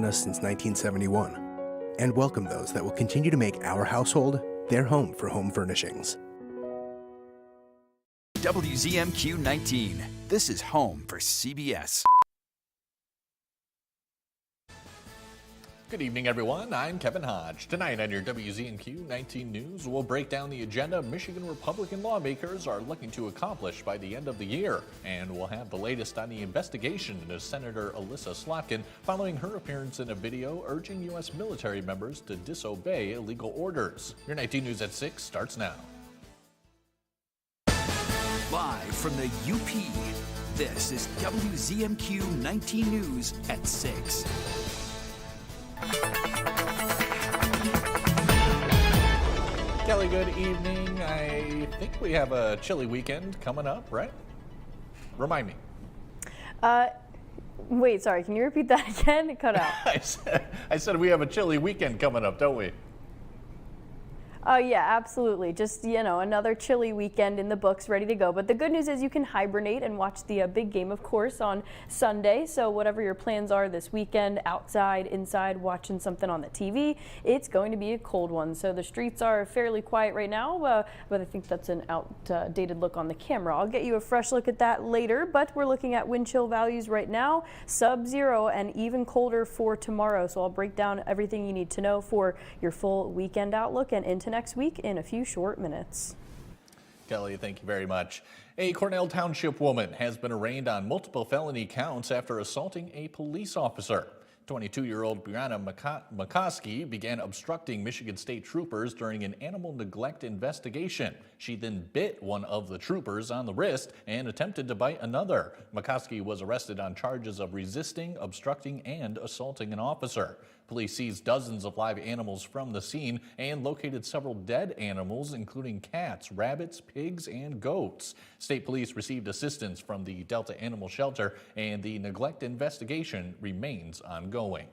us since 1971, and welcome those that will continue to make our household their home for home furnishings. WZMQ 19. This is home for CBS. Good evening, everyone. I'm Kevin Hodge. Tonight on your WZMQ 19 News, we'll break down the agenda Michigan Republican lawmakers are looking to accomplish by the end of the year. And we'll have the latest on the investigation into Senator Alyssa Slotkin following her appearance in a video urging U.S. military members to disobey illegal orders. Your 19 News at 6 starts now. Live from the UP, this is WZMQ 19 News at 6. Kelly, good evening. I think we have a chilly weekend coming up, right? Remind me. Wait, sorry, can you repeat that again? It cut out. I said we have a chilly weekend coming up, don't we? Oh yeah, absolutely. Just, another chilly weekend in the books, ready to go. But the good news is you can hibernate and watch the big game, of course, on Sunday. So whatever your plans are this weekend, outside, inside, watching something on the TV, it's going to be a cold one. So the streets are fairly quiet right now, but I think that's an outdated look on the camera. I'll get you a fresh look at that later, but we're looking at wind chill values right now, sub-zero and even colder for tomorrow. So I'll break down everything you need to know for your full weekend outlook and into next week in a few short minutes. Kelly, thank you very much. A Cornell Township woman has been arraigned on multiple felony counts after assaulting a police officer. 22-year-old Brianna McCoskey began obstructing Michigan State troopers during an animal neglect investigation. She then bit one of the troopers on the wrist and attempted to bite another. McCoskey was arrested on charges of resisting, obstructing, and assaulting an officer. Police seized dozens of live animals from the scene and located several dead animals, including cats, rabbits, pigs, and goats. State police received assistance from the Delta Animal Shelter, and the neglect investigation remains ongoing.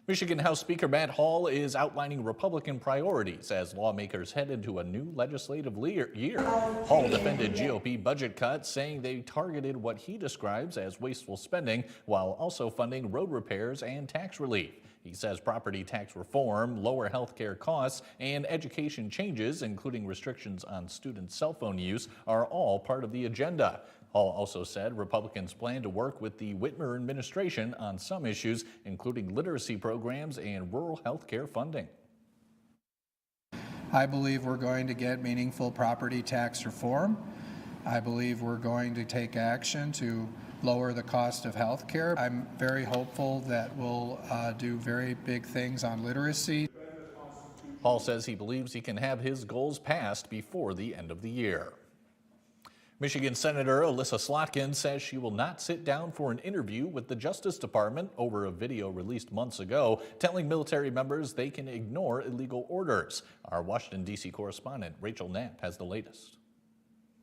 Michigan House Speaker Matt Hall is outlining Republican priorities as lawmakers head into a new legislative year. Hall defended GOP budget cuts, saying they targeted what he describes as wasteful spending while also funding road repairs and tax relief. He says property tax reform, lower health care costs, and education changes, including restrictions on student cell phone use, are all part of the agenda. Hall also said Republicans plan to work with the Whitmer administration on some issues, including literacy programs and rural health care funding. I believe we're going to get meaningful property tax reform. I believe we're going to take action to lower the cost of health care. I'm very hopeful that we'll do very big things on literacy. Hall says he believes he can have his goals passed before the end of the year. Michigan Senator Alyssa Slotkin says she will not sit down for an interview with the Justice Department over a video released months ago telling military members they can ignore illegal orders. Our Washington, D.C. correspondent Rachel Knapp has the latest.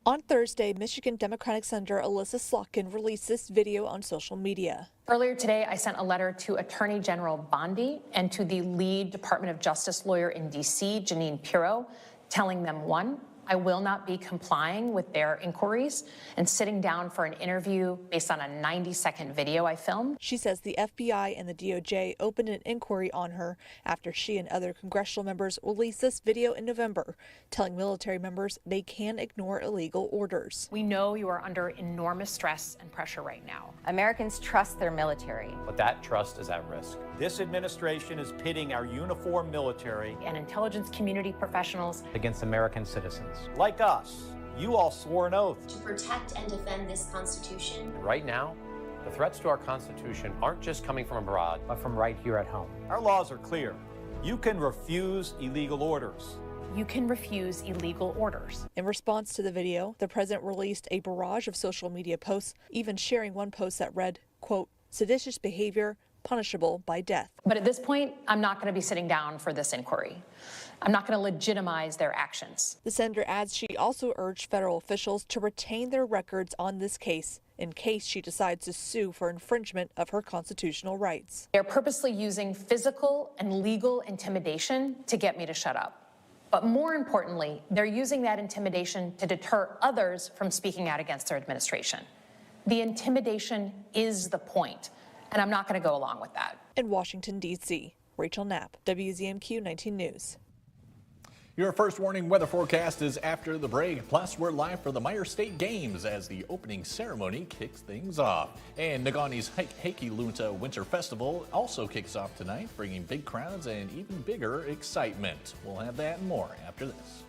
On Thursday, Michigan Democratic Senator Alyssa Slotkin released this video on social media. Earlier today, I sent a letter to Attorney General Bondi and to the lead Department of Justice lawyer in D.C., Janine Pirro, telling them, one, I will not be complying with their inquiries and sitting down for an interview based on a 90-second video I filmed. She says the FBI and the DOJ opened an inquiry on her after she and other congressional members released this video in November, telling military members they can ignore illegal orders. We know you are under enormous stress and pressure right now. Americans trust their military. But that trust is at risk. This administration is pitting our uniformed military And intelligence community professionals against American citizens. Like us, you all swore an oath to protect and defend this Constitution. Right now, the threats to our Constitution aren't just coming from abroad, but from right here at home. Our laws are clear. You can refuse illegal orders. You can refuse illegal orders. In response to the video, the president released a barrage of social media posts, even sharing one post that read, quote, seditious behavior punishable by death. But at this point, I'm not going to be sitting down for this inquiry. I'm not going to legitimize their actions. The senator adds she also urged federal officials to retain their records on this case in case she decides to sue for infringement of her constitutional rights. They're purposely using physical and legal intimidation to get me to shut up. But more importantly, they're using that intimidation to deter others from speaking out against their administration. The intimidation is the point. and I'm not going to go along with that. In Washington, D.C., Rachel Knapp, WZMQ 19 News. Your first warning weather forecast is after the break. Plus, we're live for the Myers State Games as the opening ceremony kicks things off. And Negaunee Heikilunta Winter Festival also kicks off tonight, bringing big crowds and even bigger excitement. We'll have that and more after this.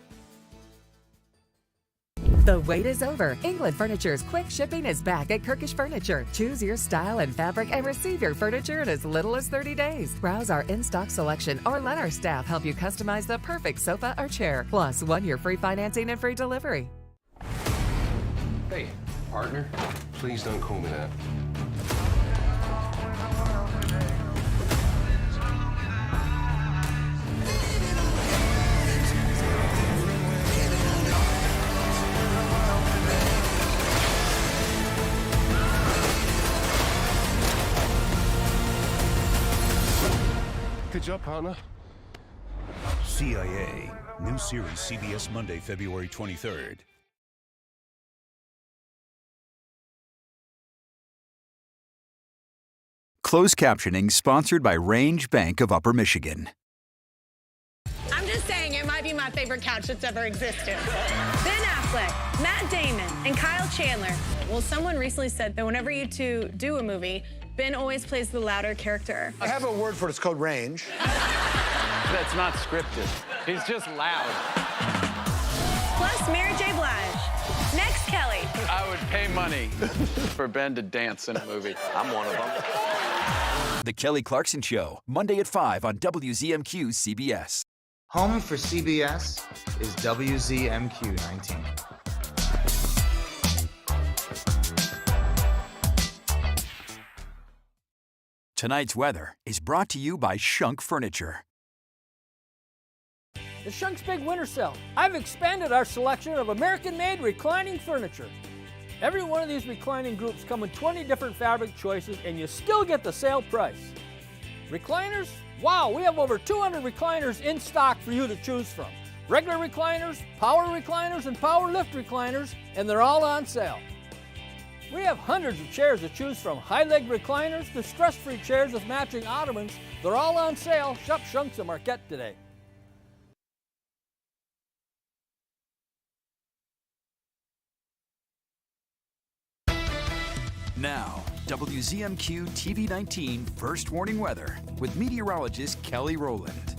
The wait is over. England Furniture's quick shipping is back at Kirkish Furniture. Choose your style and fabric and receive your furniture in as little as 30 days. Browse our in-stock selection or let our staff help you customize the perfect sofa or chair. Plus, 1 year free financing and free delivery. Hey, partner, please don't call me that. Good job, partner. CIA, new series CBS Monday, February 23rd. Closed captioning sponsored by Range Bank of Upper Michigan. I'm just saying it might be my favorite couch that's ever existed. Ben Affleck, Matt Damon, and Kyle Chandler. Well, someone recently said that whenever you two do a movie, Ben always plays the louder character. I have a word for it. It's called range. That's not scripted. He's just loud. Plus, Mary J. Blige. Next, Kelly. I would pay money for Ben to dance in a movie. I'm one of them. The Kelly Clarkson Show, Monday at 5 on WZMQ CBS. Home for CBS is WZMQ 19. Tonight's weather is brought to you by Shunk Furniture. The Shunk's Big Winter Sale. I've expanded our selection of American-made reclining furniture. Every one of these reclining groups come with 20 different fabric choices, and you still get the sale price. Recliners? Wow, we have over 200 recliners in stock for you to choose from. Regular recliners, power recliners, and power lift recliners, and they're all on sale. We have hundreds of chairs to choose from, high-leg recliners to stress-free chairs with matching ottomans. They're all on sale. Shop Shunks at Marquette today. Now, WZMQ TV 19 First Warning Weather with meteorologist Kelly Rowland.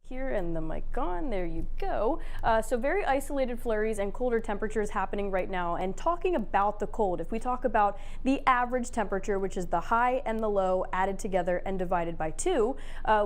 Here and the mic on, there you go. So very isolated flurries and colder temperatures happening right now. And talking about the cold, if we talk about the average temperature, which is the high and the low added together and divided by 2,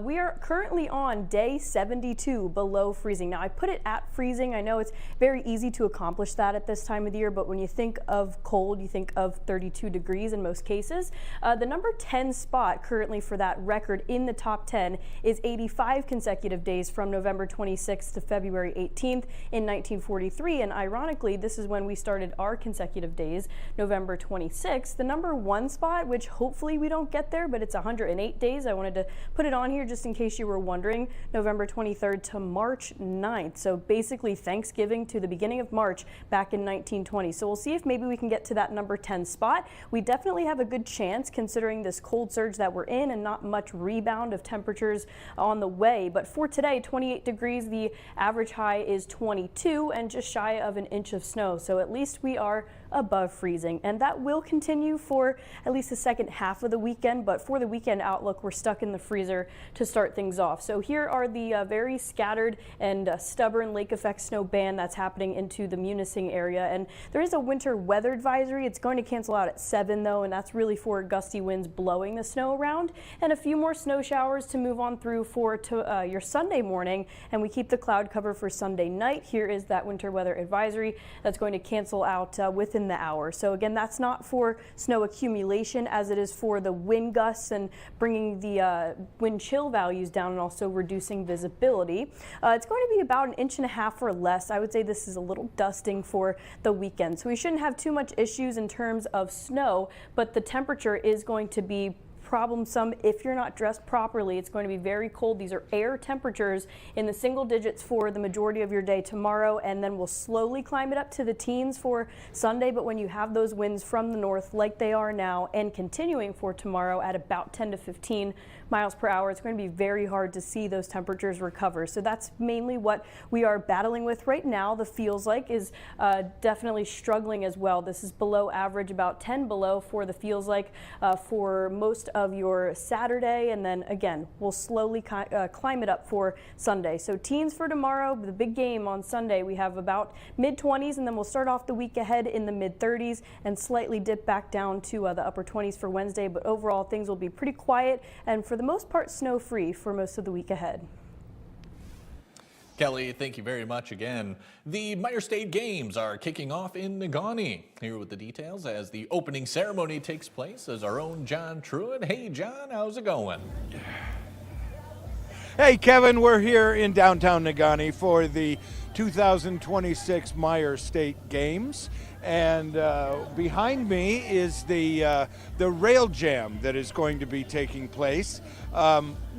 we are currently on day 72 below freezing. Now I put it at freezing. I know it's very easy to accomplish that at this time of the year, but when you think of cold, you think of 32 degrees in most cases. The number 10 spot currently for that record in the top 10 is 85 consecutive days from November 26th to February 18th in 1943, and ironically this is when we started our consecutive days, November 26th. The number 1 spot, which hopefully we don't get there, but it's 108 days. I wanted to put it on here just in case you were wondering. November 23rd to March 9th, so basically Thanksgiving to the beginning of March back in 1920. So we'll see if maybe we can get to that number 10 spot. We definitely have a good chance considering this cold surge that we're in and not much rebound of temperatures on the way. But for today, 28 degrees, the average high is 22 and just shy of an inch of snow. So at least we are above freezing, and that will continue for at least the second half of the weekend. But for the weekend outlook, we're stuck in the freezer to start things off. So here are the very scattered and stubborn lake effect snow band that's happening into the Munising area, and there is a winter weather advisory. It's going to cancel out at 7 though, and that's really for gusty winds blowing the snow around, and a few more snow showers to move on through for your Sunday morning, and we keep the cloud cover for Sunday night. Here is that winter weather advisory that's going to cancel out within the hour. So again, that's not for snow accumulation as it is for the wind gusts and bringing the wind chill values down and also reducing visibility. It's going to be about 1.5 inches or less. I would say this is a little dusting for the weekend, so we shouldn't have too much issues in terms of snow, but the temperature is going to be problemsome if you're not dressed properly. It's going to be very cold. These are air temperatures in the single digits for the majority of your day tomorrow, and then we'll slowly climb it up to the teens for Sunday. But when you have those winds from the north like they are now and continuing for tomorrow at about 10 to 15 miles per hour, it's going to be very hard to see those temperatures recover. So that's mainly what we are battling with right now. The feels like is definitely struggling as well. This is below average, about 10 below for the feels like for most of your Saturday, and then again we'll slowly climb it up for Sunday. So teens for tomorrow, the big game on Sunday, we have about mid-20s, and then we'll start off the week ahead in the mid-30s and slightly dip back down to the upper 20s for Wednesday. But overall things will be pretty quiet and for the most part snow-free for most of the week ahead. Kelly, thank you very much again. The Myers State Games are kicking off in Negaunee. Here with the details as the opening ceremony takes place is our own John Truitt. Hey John, how's it going? Hey Kevin, we're here in downtown Negaunee for the 2026 Myers State Games. And behind me is the rail jam that is going to be taking place.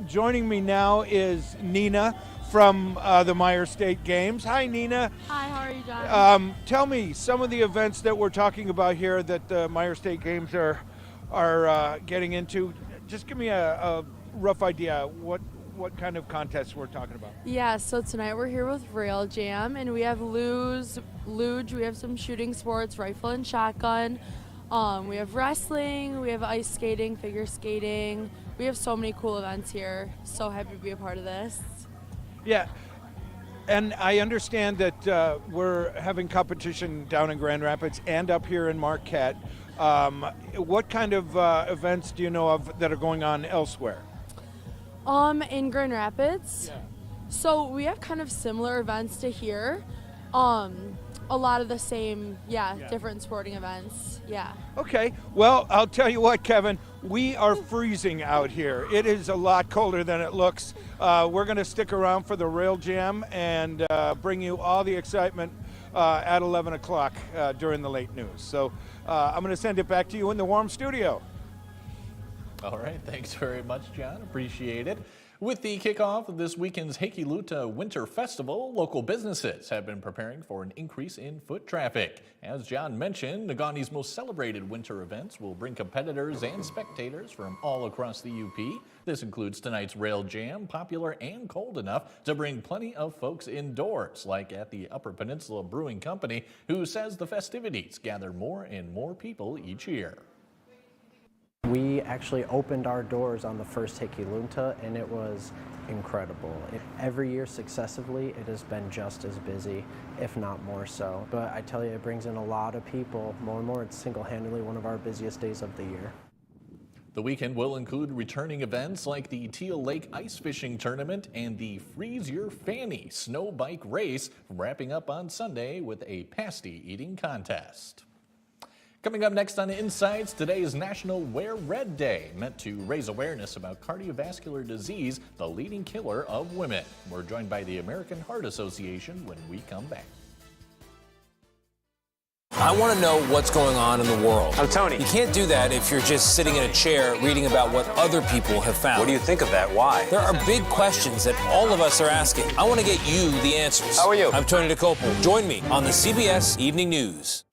Joining me now is Nina from the Myers State Games. Hi, Nina. Hi, how are you, John? Tell me some of the events that we're talking about here that the Myers State Games are getting into. Just give me a rough idea what kind of contests we're talking about. Yeah, so tonight we're here with Rail Jam, and we have luge, we have some shooting sports, rifle and shotgun. We have wrestling, we have ice skating, figure skating. We have so many cool events here. So happy to be a part of this. Yeah, and I understand that we're having competition down in Grand Rapids and up here in Marquette. What kind of events do you know of that are going on elsewhere? In Grand Rapids? Yeah. So we have kind of similar events to here. A lot of the same, different sporting events, Okay, well, I'll tell you what, Kevin, we are freezing out here. It is a lot colder than it looks. We're going to stick around for the Rail Jam and bring you all the excitement at 11 o'clock during the late news. So I'm going to send it back to you in the warm studio. All right, thanks very much, John. Appreciate it. With the kickoff of this weekend's Hekiluta Winter Festival, local businesses have been preparing for an increase in foot traffic. As John mentioned, Negaunee's most celebrated winter events will bring competitors and spectators from all across the UP. This includes tonight's Rail Jam, popular and cold enough to bring plenty of folks indoors, like at the Upper Peninsula Brewing Company, who says the festivities gather more and more people each year. We actually opened our doors on the first Hekiluta, and it was incredible. Every year successively, it has been just as busy, if not more so. But I tell you, it brings in a lot of people. More and more, it's single-handedly one of our busiest days of the year. The weekend will include returning events like the Teal Lake Ice Fishing Tournament and the Freeze Your Fanny Snow Bike Race, wrapping up on Sunday with a pasty eating contest. Coming up next on Insights, today is National Wear Red Day, meant to raise awareness about cardiovascular disease, the leading killer of women. We're joined by the American Heart Association when we come back. I want to know what's going on in the world. I'm Tony. You can't do that if you're just sitting in a chair reading about what other people have found. What do you think of that? Why? There are big questions that all of us are asking. I want to get you the answers. How are you? I'm Tony DeCopel. Join me on the CBS Evening News.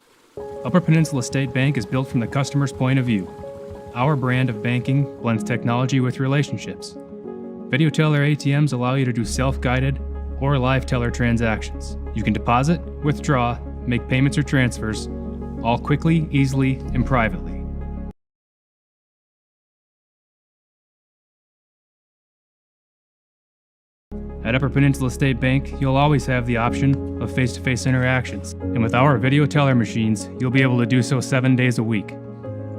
Upper Peninsula State Bank is built from the customer's point of view. Our brand of banking blends technology with relationships. Video teller ATMs allow you to do self-guided or live teller transactions. You can deposit, withdraw, make payments or transfers, all quickly, easily, and privately. At Upper Peninsula State Bank, you'll always have the option of face-to-face interactions. And with our video teller machines, you'll be able to do so 7 days a week.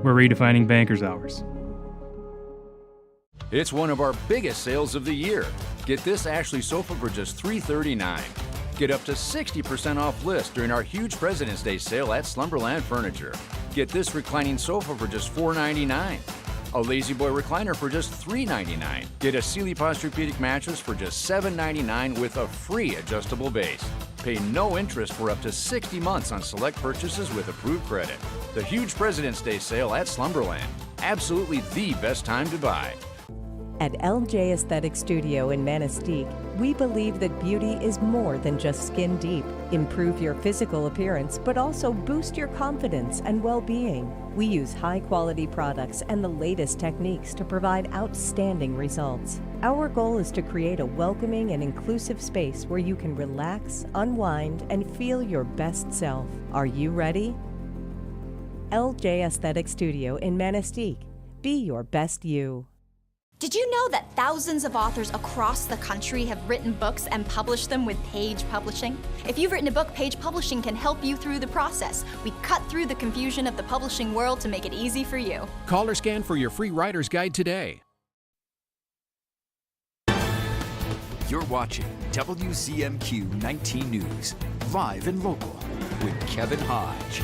We're redefining banker's hours. It's one of our biggest sales of the year. Get this Ashley sofa for just $339. Get up to 60% off list during our huge President's Day sale at Slumberland Furniture. Get this reclining sofa for just $499. A Lazy Boy recliner for just $399. Get a Sealy Posturepedic mattress for just $799 with a free adjustable base. Pay no interest for up to 60 months on select purchases with approved credit. The huge President's Day sale at Slumberland. absolutely the best time to buy. At LJ Aesthetic Studio in Manistee, we believe that beauty is more than just skin deep. Improve your physical appearance, but also boost your confidence and well-being. We use high-quality products and the latest techniques to provide outstanding results. Our goal is to create a welcoming and inclusive space where you can relax, unwind, and feel your best self. Are you ready? LJ Aesthetic Studio in Manistee. Be your best you. Did you know that thousands of authors across the country have written books and published them with Page Publishing? If you've written a book, Page Publishing can help you through the process. We cut through the confusion of the publishing world to make it easy for you. Call or scan for your free writer's guide today. You're watching WZMQ 19 News, live and local, with Kevin Hodge.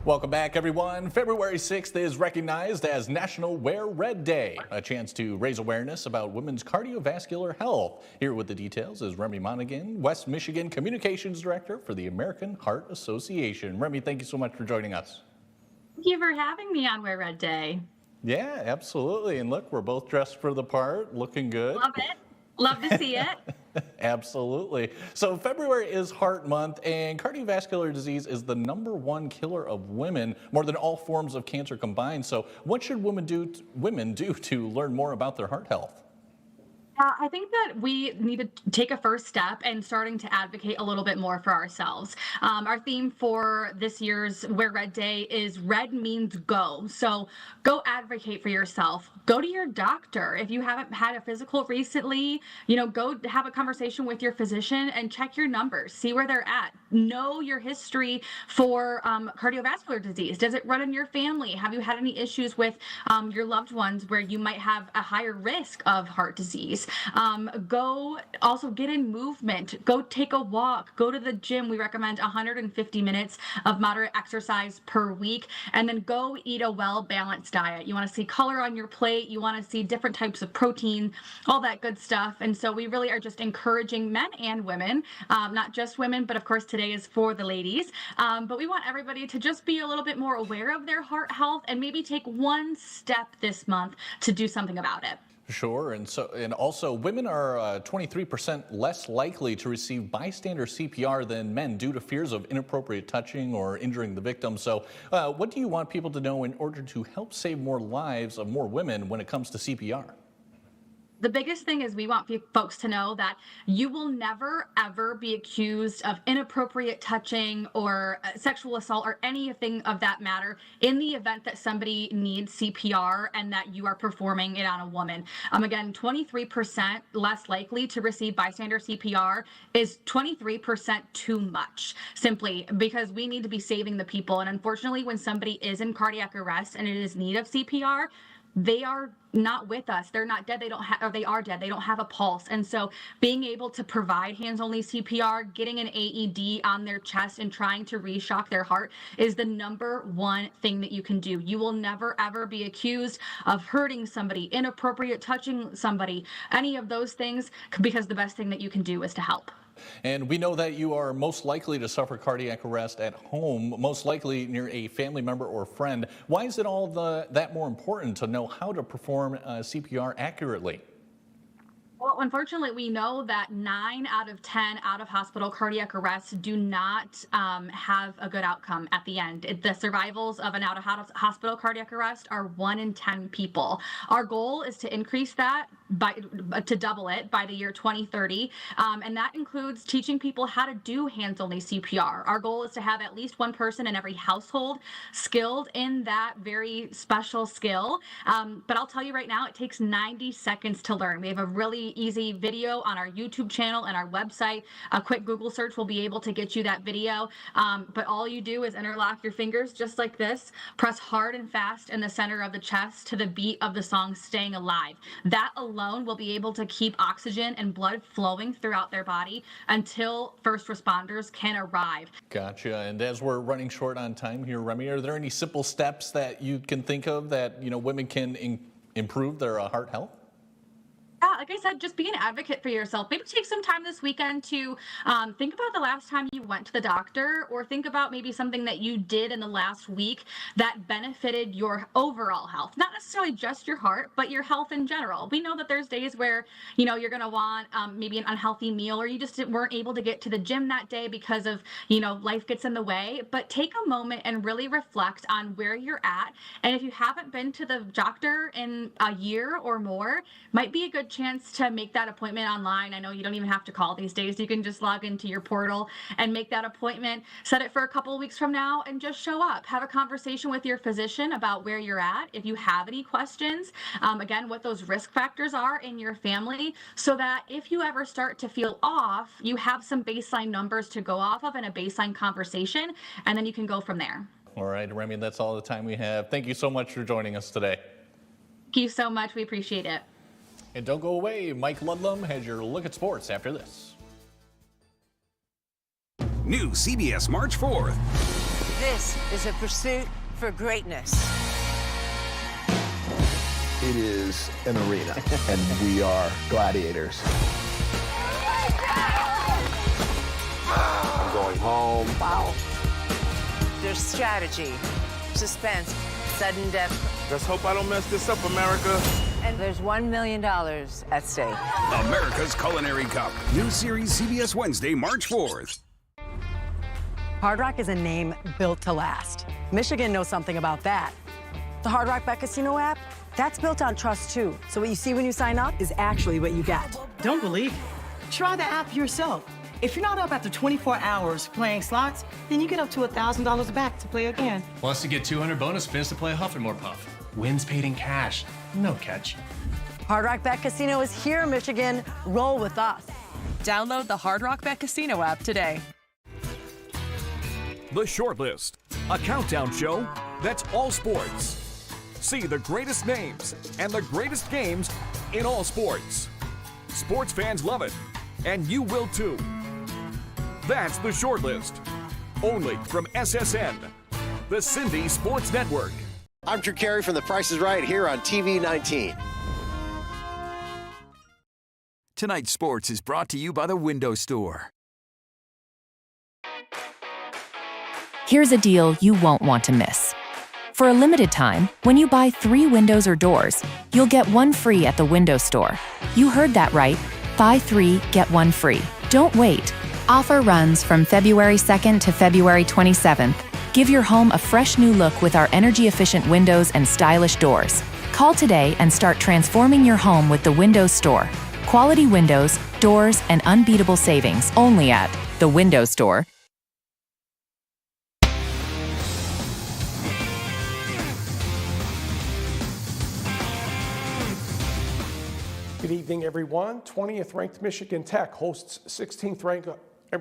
Welcome back, everyone. February 6th is recognized as National Wear Red Day, a chance to raise awareness about women's cardiovascular health. Here with the details is Remy Monaghan, West Michigan Communications Director for the American Heart Association. Remy, thank you so much for joining us. Thank you for having me on Wear Red Day. Yeah, absolutely. And look, we're both dressed for the part, looking good. Love it. Love to see it. Absolutely. So February is Heart Month, and cardiovascular disease is the #1 killer of women, more than all forms of cancer combined. So what should women do to learn more about their heart health? I think that we need to take a first step and starting to advocate a little bit more for ourselves. Our theme for this year's Wear Red Day is red means go. So go advocate for yourself. Go to your doctor. If you haven't had a physical recently, go have a conversation with your physician and check your numbers, see where they're at. Know your history for cardiovascular disease. Does it run in your family? Have you had any issues with your loved ones where you might have a higher risk of heart disease? Go also get in movement, go take a walk, go to the gym. We recommend 150 minutes of moderate exercise per week, and then go eat a well-balanced diet. You want to see color on your plate, you want to see different types of protein, all that good stuff. And so we really are just encouraging men and women, not just women, but of course today is for the ladies. But we want everybody to just be a little bit more aware of their heart health and maybe take one step this month to do something about it. Sure, and also women are 23% less likely to receive bystander CPR than men due to fears of inappropriate touching or injuring the victim. So what do you want people to know in order to help save more lives of more women when it comes to CPR? The biggest thing is we want folks to know that you will never, ever be accused of inappropriate touching or sexual assault or anything of that matter in the event that somebody needs CPR and that you are performing it on a woman. Again, 23% less likely to receive bystander CPR is 23% too much, simply because we need to be saving the people. And unfortunately, when somebody is in cardiac arrest and it is in need of CPR, they are not with us. They're not dead. They are dead. They don't have a pulse. And so being able to provide hands-only CPR, getting an AED on their chest and trying to reshock their heart is the #1 thing that you can do. You will never, ever be accused of hurting somebody, inappropriate touching somebody, any of those things, because the best thing that you can do is to help. And we know that you are most likely to suffer cardiac arrest at home, most likely near a family member or friend. Why is it all that more important to know how to perform CPR accurately? Well, unfortunately, we know that 9 out of 10 out-of-hospital cardiac arrests do not have a good outcome at the end. The survivals of an out-of-hospital cardiac arrest are 1 in 10 people. Our goal is to increase that to double it by the year 2030, and that includes teaching people how to do hands-only CPR. Our goal is to have at least one person in every household skilled in that very special skill. But I'll tell you right now, it takes 90 seconds to learn. We have a really easy video on our YouTube channel and our website. A quick Google search will be able to get you that video. But all you do is interlock your fingers just like this, press hard and fast in the center of the chest to the beat of the song Staying Alive. That alone will be able to keep oxygen and blood flowing throughout their body until first responders can arrive. Gotcha. And as we're running short on time here, Remy, are there any simple steps that you can think of that women can improve their heart health? Yeah, like I said, just be an advocate for yourself. Maybe take some time this weekend to think about the last time you went to the doctor, or think about maybe something that you did in the last week that benefited your overall health. Not necessarily just your heart, but your health in general. We know that there's days where, you're going to want maybe an unhealthy meal, or you just weren't able to get to the gym that day because of, life gets in the way. But take a moment and really reflect on where you're at. And if you haven't been to the doctor in a year or more, might be a good chance to make that appointment online. I know you don't even have to call these days. You can just log into your portal and make that appointment, set it for a couple of weeks from now, and just show up. Have a conversation with your physician about where you're at. If you have any questions, again, what those risk factors are in your family, so that if you ever start to feel off, you have some baseline numbers to go off of and a baseline conversation, and then you can go from there. All right, Remy, that's all the time we have. Thank you so much for joining us today. Thank you so much. We appreciate it. And don't go away. Mike Ludlum has your look at sports after this. New CBS March 4th. This is a pursuit for greatness. It is an arena, and we are gladiators. I'm going home. Wow. There's strategy, suspense, sudden death. Let's hope I don't mess this up, America. And there's $1 million at stake. America's Culinary Cup. New series CBS Wednesday, March 4th. Hard Rock is a name built to last. Michigan knows something about that. The Hard Rock Bet Casino app, that's built on trust too. So what you see when you sign up is actually what you get. Don't believe it? Try the app yourself. If you're not up after 24 hours playing slots, then you get up to $1,000 back to play again. Wants to get 200 bonus spins to play Huff and More Puff. Wins paid in cash. No catch. Hard Rock Bet Casino is here, Michigan. Roll with us. Download the Hard Rock Bet Casino app today. The Shortlist, a countdown show that's all sports. See the greatest names and the greatest games in all sports. Sports fans love it, and you will too. That's The Shortlist, only from SSN, the Cindy Sports Network. I'm Drew Carey from The Price is Right here on TV 19. Tonight's sports is brought to you by the Window Store. Here's a deal you won't want to miss. For a limited time, when you buy 3 windows or doors, you'll get 1 free at the Window Store. You heard that right. Buy 3, get 1 free. Don't wait. Offer runs from February 2nd to February 27th. Give your home a fresh new look with our energy-efficient windows and stylish doors. Call today and start transforming your home with the Windows Store. Quality windows, doors, and unbeatable savings only at the Window Store. Good evening, everyone. 20th ranked Michigan Tech hosts 16th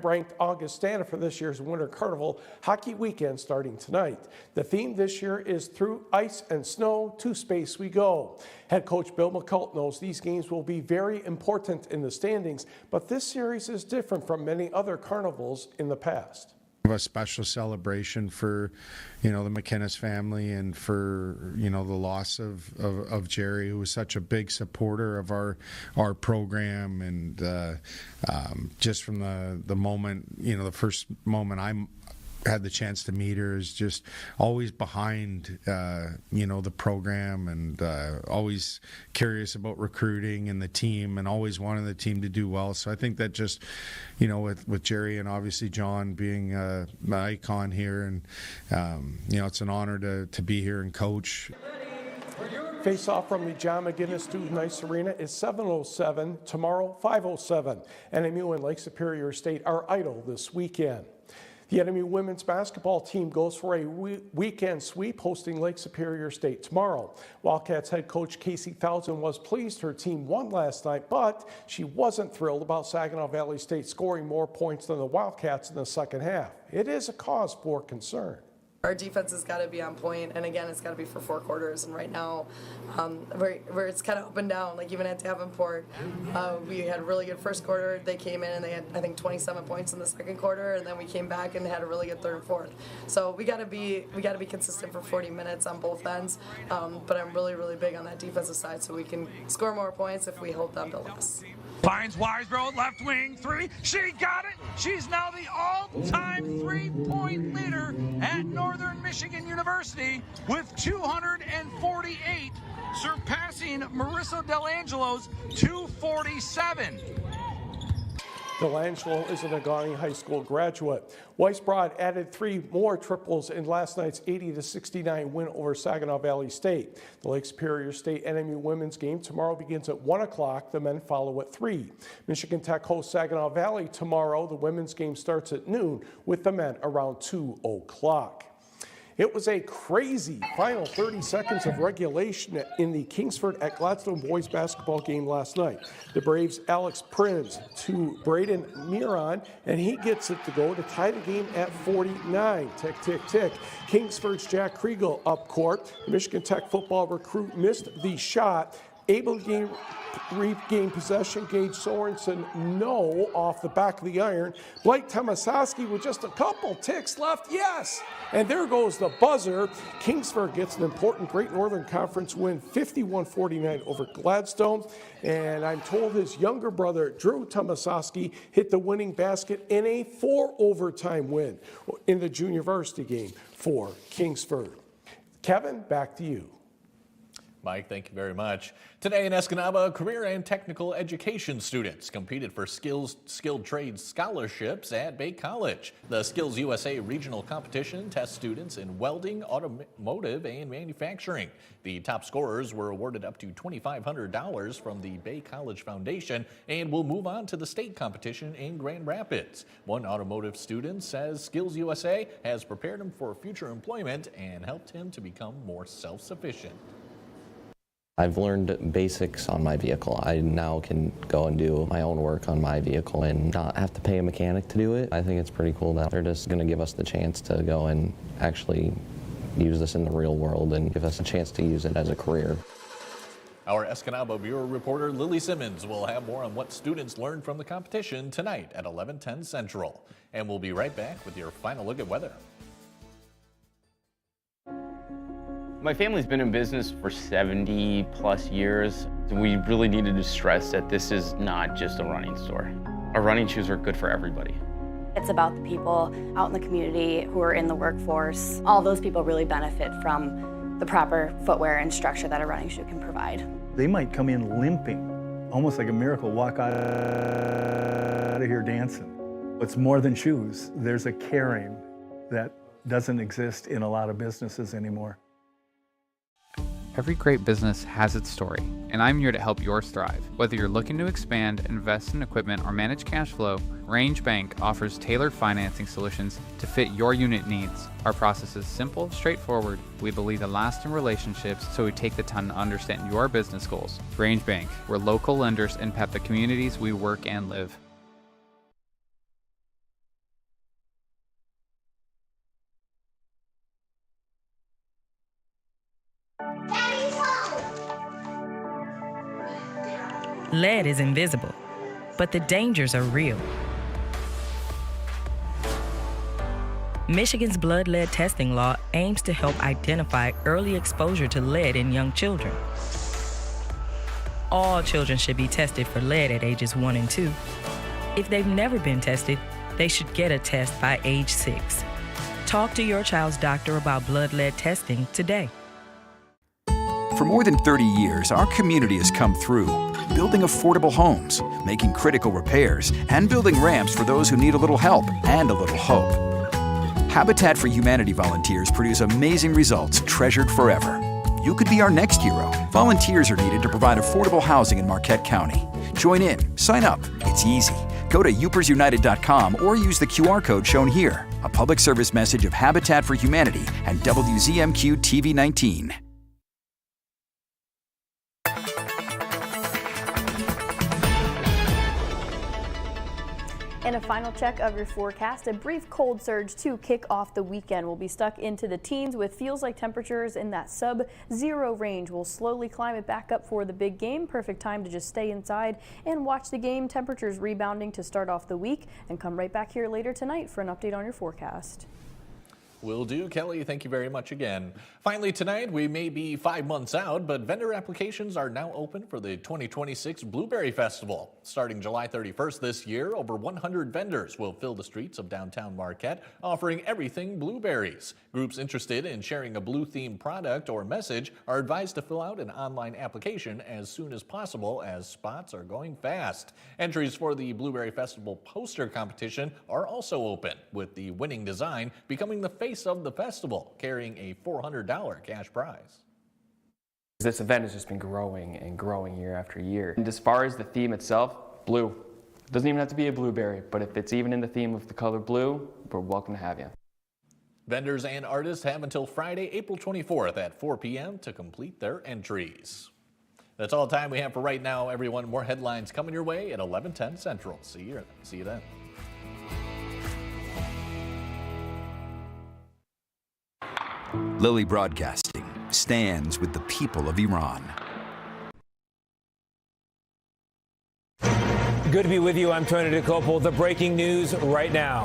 ranked Augustana for this year's Winter Carnival Hockey Weekend starting tonight. The theme this year is Through Ice and Snow, to Space We Go. Head coach Bill McCult knows these games will be very important in the standings, but this series is different from many other carnivals in the past. A special celebration for, the McInnes family, and for, the loss of Jerry, who was such a big supporter of our program, and just from the moment, the first moment I had the chance to meet her, is just always behind, the program, and always curious about recruiting and the team, and always wanting the team to do well. So I think that just, with Jerry and obviously John being an icon here, and, it's an honor to be here and coach. Face-off from the John McGinnis Student Ice Arena is 7:07, tomorrow 5:07. NMU and Lake Superior State are idle this weekend. The NMU women's basketball team goes for a weekend sweep, hosting Lake Superior State tomorrow. Wildcats head coach Casey Thousand was pleased her team won last night, but she wasn't thrilled about Saginaw Valley State scoring more points than the Wildcats in the second half. It is a cause for concern. our defense has got to be on point, and again, it's got to be for 4 quarters. And right now, where it's kind of up and down. Like even at Davenport, we had a really good first quarter. They came in and they had, I think, 27 points in the second quarter, and then we came back and had a really good third and fourth. So we got to be consistent for 40 minutes on both ends. But I'm really big on that defensive side, so we can score more points if we hold them to less. Finds Weisbrod, left wing, 3. She got it. She's now the all-time 3-point leader at Northern Michigan University with 248, surpassing Marissa Delangelo's 247. Delangelo is an Agani High School graduate. Weisbrod added 3 more triples in last night's 80-69 win over Saginaw Valley State. The Lake Superior State NMU women's game tomorrow begins at 1 o'clock. The men follow at 3. Michigan Tech hosts Saginaw Valley tomorrow. The women's game starts at noon with the men around 2 o'clock. It was a crazy final 30 seconds of regulation in the Kingsford at Gladstone boys basketball game last night. The Braves' Alex Prinz to Braden Miron, and he gets it to go to tie the game at 49. Tick, tick, tick. Kingsford's Jack Kriegel up court. The Michigan Tech football recruit missed the shot. Able to regain possession. Gage Sorensen, no, off the back of the iron. Blake Tomasowski with just a couple ticks left, yes! And there goes the buzzer. Kingsford gets an important Great Northern Conference win, 51-49 over Gladstone. And I'm told his younger brother, Drew Tomasowski, hit the winning basket in a 4-overtime win in the junior varsity game for Kingsford. Kevin, back to you. Mike, thank you very much. Today in Escanaba, career and technical education students competed for skilled trades scholarships at Bay College. The Skills USA regional competition tests students in welding, automotive, and manufacturing. The top scorers were awarded up to $2,500 from the Bay College Foundation and will move on to the state competition in Grand Rapids. One automotive student says Skills USA has prepared him for future employment and helped him to become more self-sufficient. I've learned basics on my vehicle. I now can go and do my own work on my vehicle and not have to pay a mechanic to do it. I think it's pretty cool that they're just going to give us the chance to go and actually use this in the real world and give us a chance to use it as a career. Our Escanaba Bureau reporter Lily Simmons will have more on what students learned from the competition tonight at 11:10 Central. And we'll be right back with your final look at weather. My family's been in business for 70 plus years. We really needed to stress that this is not just a running store. Our running shoes are good for everybody. It's about the people out in the community who are in the workforce. All those people really benefit from the proper footwear and structure that a running shoe can provide. They might come in limping, almost like a miracle, walk out of here dancing. It's more than shoes. There's a caring that doesn't exist in a lot of businesses anymore. Every great business has its story, and I'm here to help yours thrive. Whether you're looking to expand, invest in equipment, or manage cash flow, Range Bank offers tailored financing solutions to fit your unit needs. Our process is simple, straightforward. We believe in lasting relationships, so we take the time to understand your business goals. Range Bank, where local lenders impact the communities we work and live. Lead is invisible, but the dangers are real. Michigan's blood lead testing law aims to help identify early exposure to lead in young children. All children should be tested for lead at ages 1 and 2. If they've never been tested, they should get a test by age 6. Talk to your child's doctor about blood lead testing today. For more than 30 years, our community has come through, building affordable homes, making critical repairs, and building ramps for those who need a little help and a little hope. Habitat for Humanity volunteers produce amazing results treasured forever. You could be our next hero. Volunteers are needed to provide affordable housing in Marquette County. Join in. Sign up. It's easy. Go to UpersUnited.com or use the QR code shown here. A public service message of Habitat for Humanity and WZMQ TV 19. And a final check of your forecast, a brief cold surge to kick off the weekend. We'll be stuck into the teens with feels like temperatures in that sub-zero range. We'll slowly climb it back up for the big game. Perfect time to just stay inside and watch the game. Temperatures rebounding to start off the week, and come right back here later tonight for an update on your forecast. Will do. Kelly, thank you very much again. Finally tonight, we may be 5 months out, but vendor applications are now open for the 2026 Blueberry Festival. Starting July 31st this year, over 100 vendors will fill the streets of downtown Marquette, offering everything blueberries. Groups interested in sharing a blue-themed product or message are advised to fill out an online application as soon as possible, as spots are going fast. Entries for the Blueberry Festival poster competition are also open, with the winning design becoming the face of the festival, carrying a $400 cash prize. This event has just been growing and growing year after year. And as far as the theme itself, blue. It doesn't even have to be a blueberry, but if it's even in the theme of the color blue, we're welcome to have you. Vendors and artists have until Friday, April 24th at 4 p.m. to complete their entries. That's all the time we have for right now, everyone. More headlines coming your way at 11:10 Central. See you then. Lily Broadcasting stands with the people of Iran. Good to be with you. I'm Tony DeCopel. The breaking news right now.